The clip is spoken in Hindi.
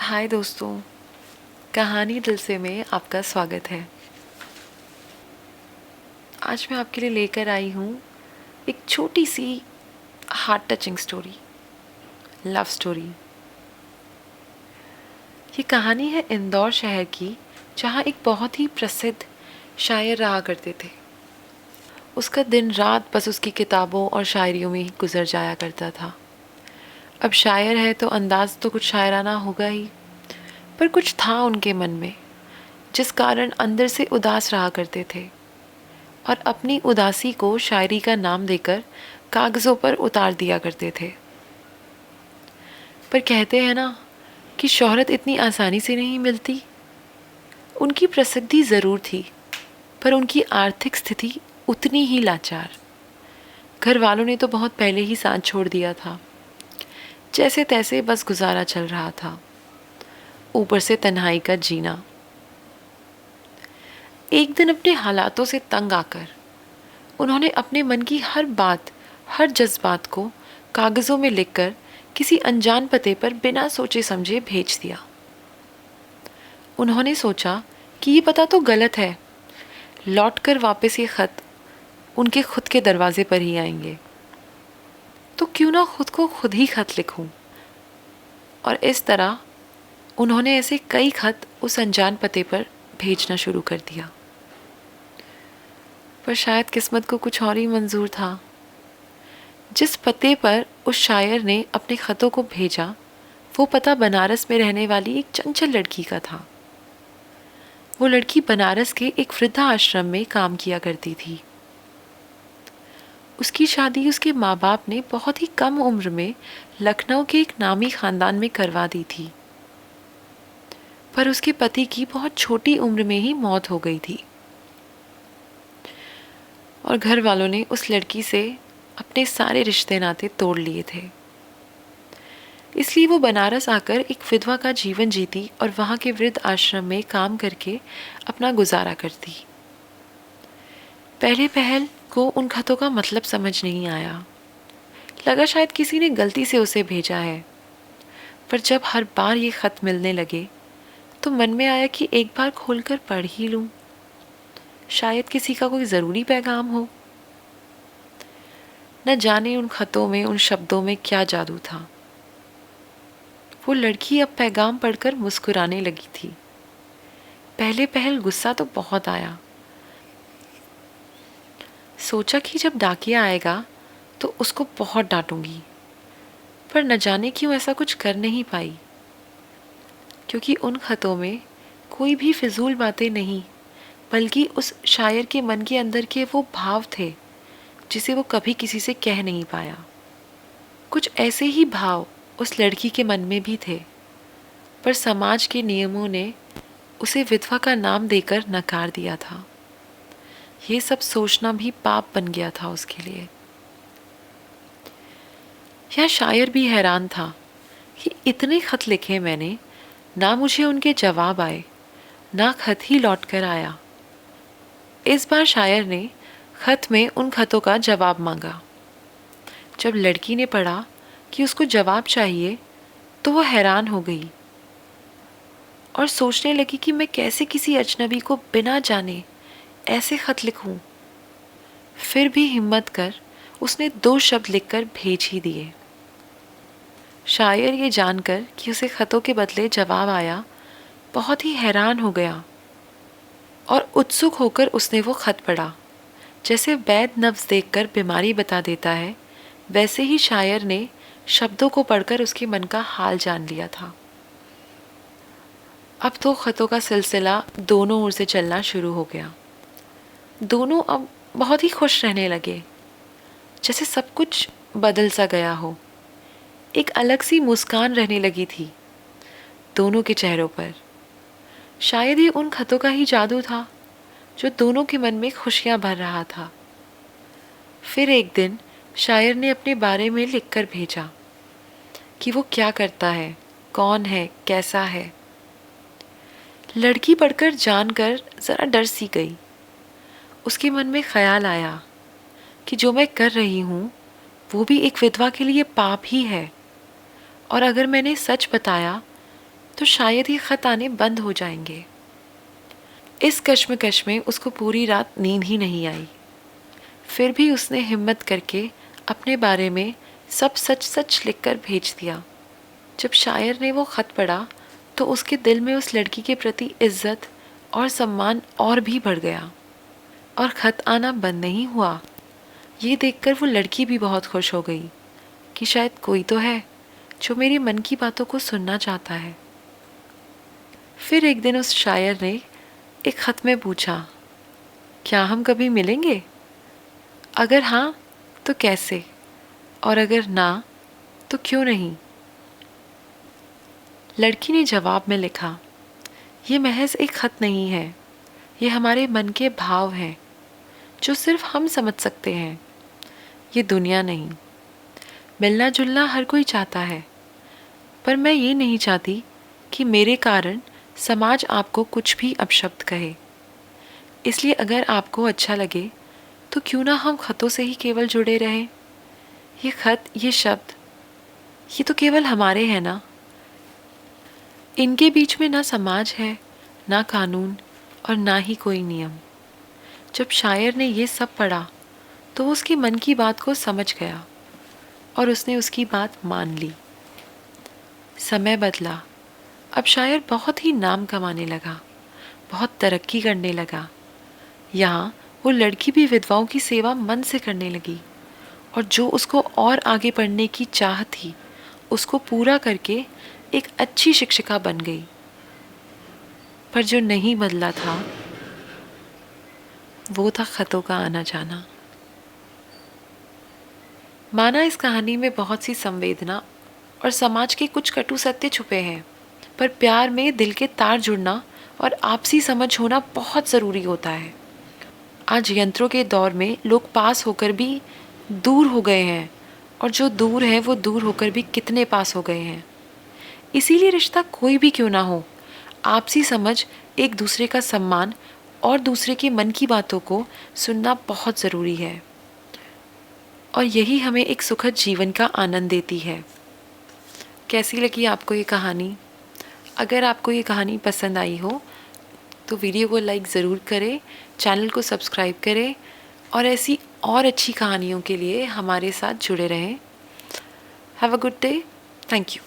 हाय दोस्तों, कहानी दिल से में आपका स्वागत है। आज मैं आपके लिए लेकर आई हूँ एक छोटी सी heart touching story, love story. ये कहानी है इंदौर शहर की, जहाँ एक बहुत ही प्रसिद्ध शायर रहा करते थे। उसका दिन रात बस उसकी किताबों और शायरियों में ही गुजर जाया करता था। अब शायर है तो अंदाज तो कुछ शायराना होगा ही, पर कुछ था उनके मन में जिस कारण अंदर से उदास रहा करते थे और अपनी उदासी को शायरी का नाम देकर कागज़ों पर उतार दिया करते थे। पर कहते हैं ना कि शोहरत इतनी आसानी से नहीं मिलती। उनकी प्रसिद्धि ज़रूर थी, पर उनकी आर्थिक स्थिति उतनी ही लाचार। घर वालों ने तो बहुत पहले ही साथ छोड़ दिया था। जैसे तैसे बस गुजारा चल रहा था, ऊपर से तन्हाई का जीना। एक दिन अपने हालातों से तंग आकर उन्होंने अपने मन की हर बात, हर जज्बात को कागज़ों में लिखकर किसी अनजान पते पर बिना सोचे समझे भेज दिया। उन्होंने सोचा कि ये पता तो गलत है, लौटकर वापस ये खत उनके खुद के दरवाजे पर ही आएंगे, तो क्यों ना खुद को खुद ही खत लिखूं। और इस तरह उन्होंने ऐसे कई खत उस अनजान पते पर भेजना शुरू कर दिया। पर शायद किस्मत को कुछ और ही मंजूर था। जिस पते पर उस शायर ने अपने खतों को भेजा, वो पता बनारस में रहने वाली एक चंचल लड़की का था। वो लड़की बनारस के एक वृद्धा आश्रम में काम किया करती थी। उसकी शादी उसके माँ बाप ने बहुत ही कम उम्र में लखनऊ के एक नामी खानदान में करवा दी थी, पर उसके पति की बहुत छोटी उम्र में ही मौत हो गई थी और घर वालों ने उस लड़की से अपने सारे रिश्ते नाते तोड़ लिए थे। इसलिए वो बनारस आकर एक विधवा का जीवन जीती और वहाँ के वृद्ध आश्रम में काम करके अपना गुजारा करती। पहले पहल को उन खतों का मतलब समझ नहीं आया। लगा शायद किसी ने गलती से उसे भेजा है। पर जब हर बार ये खत मिलने लगे तो मन में आया कि एक बार खोलकर पढ़ ही लूं, शायद किसी का कोई ज़रूरी पैगाम हो। न जाने उन खतों में, उन शब्दों में क्या जादू था। वो लड़की अब पैगाम पढ़कर मुस्कुराने लगी थी। पहले पहल गुस्सा तो बहुत आया। सोचा कि जब डाकिया आएगा तो उसको बहुत डांटूंगी, पर न जाने क्यों ऐसा कुछ कर नहीं पाई, क्योंकि उन खतों में कोई भी फिजूल बातें नहीं, बल्कि उस शायर के मन के अंदर के वो भाव थे जिसे वो कभी किसी से कह नहीं पाया। कुछ ऐसे ही भाव उस लड़की के मन में भी थे, पर समाज के नियमों ने उसे विधवा का नाम देकर नकार दिया था। ये सब सोचना भी पाप बन गया था उसके लिए। यह शायर भी हैरान था कि इतने खत लिखे मैंने, ना मुझे उनके जवाब आए, ना खत ही लौट कर आया। इस बार शायर ने खत में उन खतों का जवाब मांगा। जब लड़की ने पढ़ा कि उसको जवाब चाहिए तो वो हैरान हो गई और सोचने लगी कि मैं कैसे किसी अजनबी को बिना जाने ऐसे खत लिखूं। फिर भी हिम्मत कर उसने 2 शब्द लिखकर भेज ही दिए। शायर ये जानकर कि उसे खतों के बदले जवाब आया, बहुत ही हैरान हो गया और उत्सुक होकर उसने वो खत पढ़ा। जैसे वैद्य नब्ज देखकर बीमारी बता देता है, वैसे ही शायर ने शब्दों को पढ़कर उसके मन का हाल जान लिया था। अब तो खतों का सिलसिला दोनों ओर से चलना शुरू हो गया। दोनों अब बहुत ही खुश रहने लगे, जैसे सब कुछ बदल सा गया हो। एक अलग सी मुस्कान रहने लगी थी दोनों के चेहरों पर। शायद ये उन खतों का ही जादू था जो दोनों के मन में खुशियां भर रहा था। फिर एक दिन शायर ने अपने बारे में लिखकर भेजा कि वो क्या करता है, कौन है, कैसा है। लड़की पढ़कर जानकर ज़रा डर सी गई। उसके मन में ख्याल आया कि जो मैं कर रही हूँ वो भी एक विधवा के लिए पाप ही है, और अगर मैंने सच बताया तो शायद ये खत आने बंद हो जाएंगे। इस कश्मकश में उसको पूरी रात नींद ही नहीं आई। फिर भी उसने हिम्मत करके अपने बारे में सब सच सच लिखकर भेज दिया। जब शायर ने वो खत पढ़ा तो उसके दिल में उस लड़की के प्रति इज्जत और सम्मान और भी बढ़ गया। और खत आना बंद नहीं हुआ। ये देखकर वो लड़की भी बहुत खुश हो गई कि शायद कोई तो है जो मेरे मन की बातों को सुनना चाहता है। फिर एक दिन उस शायर ने एक खत में पूछा, क्या हम कभी मिलेंगे? अगर हाँ तो कैसे, और अगर ना तो क्यों नहीं? लड़की ने जवाब में लिखा, ये महज एक खत नहीं है, ये हमारे मन के भाव हैं जो सिर्फ हम समझ सकते हैं, ये दुनिया नहीं। मिलना जुलना हर कोई चाहता है, पर मैं ये नहीं चाहती कि मेरे कारण समाज आपको कुछ भी अपशब्द कहे। इसलिए अगर आपको अच्छा लगे तो क्यों ना हम खतों से ही केवल जुड़े रहें। ये खत, ये शब्द, ये तो केवल हमारे हैं ना। इनके बीच में ना समाज है, ना कानून और ना ही कोई नियम। जब शायर ने ये सब पढ़ा तो वो उसके मन की बात को समझ गया और उसने उसकी बात मान ली। समय बदला। अब शायर बहुत ही नाम कमाने लगा, बहुत तरक्की करने लगा। यहाँ वो लड़की भी विधवाओं की सेवा मन से करने लगी और जो उसको और आगे बढ़ने की चाह थी उसको पूरा करके एक अच्छी शिक्षिका बन गई। पर जो नहीं बदला था वो था खतों का आना जाना। माना इस कहानी में बहुत सी संवेदना और समाज के कुछ कटु सत्य छुपे हैं, पर प्यार में दिल के तार जुड़ना और आपसी समझ होना बहुत ज़रूरी होता है। आज यंत्रों के दौर में लोग पास होकर भी दूर हो गए हैं, और जो दूर है वो दूर होकर भी कितने पास हो गए हैं। इसीलिए रिश्ता कोई भी क्यों ना हो, आपसी समझ, एक दूसरे का सम्मान और दूसरे के मन की बातों को सुनना बहुत ज़रूरी है, और यही हमें एक सुखद जीवन का आनंद देती है। कैसी लगी आपको ये कहानी? अगर आपको ये कहानी पसंद आई हो तो वीडियो को लाइक ज़रूर करें, चैनल को सब्सक्राइब करें और ऐसी और अच्छी कहानियों के लिए हमारे साथ जुड़े रहें। Have a good day. Thank you.